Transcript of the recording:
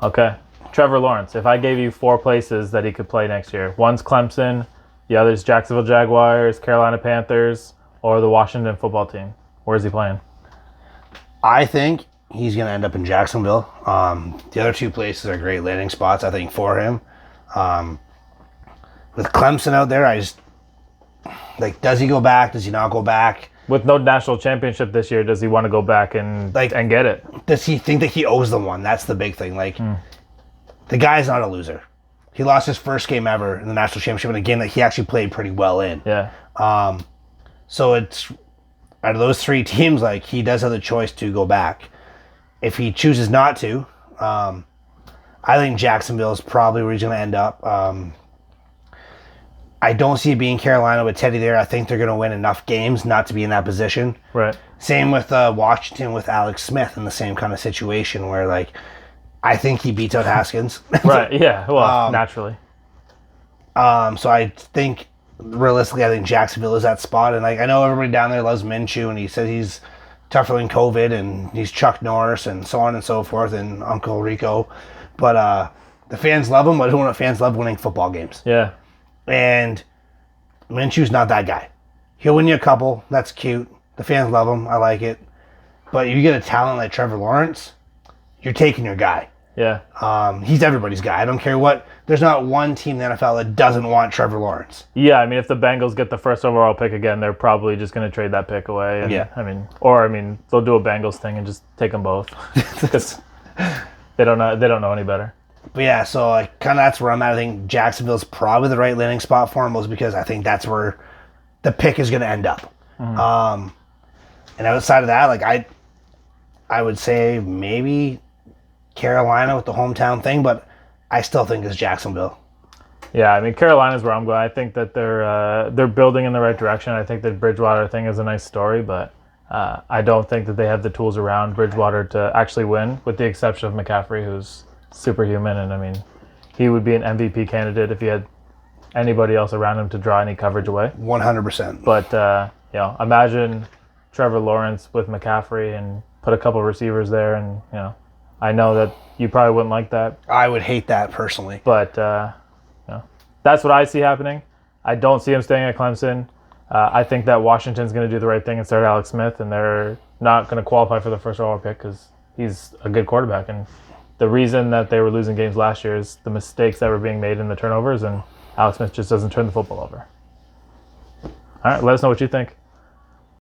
Okay. Trevor Lawrence, if I gave you 4 places that he could play next year, one's Clemson, the other's Jacksonville Jaguars, Carolina Panthers, or the Washington football team, where's he playing? I think he's going to end up in Jacksonville. The other 2 places are great landing spots, I think, for him. With Clemson out there, does he go back? Does he not go back? With no national championship this year, does he want to go back and get it? Does he think that he owes them one? That's the big thing. The guy's not a loser. He lost his first game ever in the national championship in a game that he actually played pretty well in. Yeah. So it's out of those 3 teams, he does have the choice to go back. If he chooses not to, I think Jacksonville is probably where he's going to end up. I don't see it being Carolina with Teddy there. I think they're going to win enough games not to be in that position. Right. Same with Washington with Alex Smith in the same kind of situation where, I think he beats out Haskins. Right, yeah. Well, naturally. So I think, realistically, I think Jacksonville is that spot. And, I know everybody down there loves Minshew, and he says he's tougher than COVID, and he's Chuck Norris, and so on and so forth, and Uncle Rico. But the fans love him, but who fans love winning football games. Yeah. And Minshew's not that guy. He'll win you a couple. That's cute. The fans love him. I like it. But if you get a talent like Trevor Lawrence, you're taking your guy. Yeah. He's everybody's guy. I don't care what. There's not one team in the NFL that doesn't want Trevor Lawrence. Yeah, if the Bengals get the first overall pick again, they're probably just going to trade that pick away. And, yeah. They'll do a Bengals thing and just take them both because they don't know any better. But yeah, so kind of that's where I'm at. I think Jacksonville's probably the right landing spot for him, was because I think that's where the pick is going to end up. Mm-hmm. And outside of that, I would say maybe Carolina with the hometown thing, but I still think it's Jacksonville. Yeah, Carolina's where I'm going. I think that they're building in the right direction. I think that Bridgewater thing is a nice story, but I don't think that they have the tools around Bridgewater to actually win, with the exception of McCaffrey, who's superhuman, and he would be an MVP candidate if he had anybody else around him to draw any coverage away. 100%. But imagine Trevor Lawrence with McCaffrey and put a couple receivers there, and I know that you probably wouldn't like that. I would hate that personally. But that's what I see happening. I don't see him staying at Clemson. I think that Washington's going to do the right thing and start Alex Smith, and they're not going to qualify for the first overall pick because he's a good quarterback. And the reason that they were losing games last year is the mistakes that were being made in the turnovers, and Alex Smith just doesn't turn the football over. All right, let us know what you think.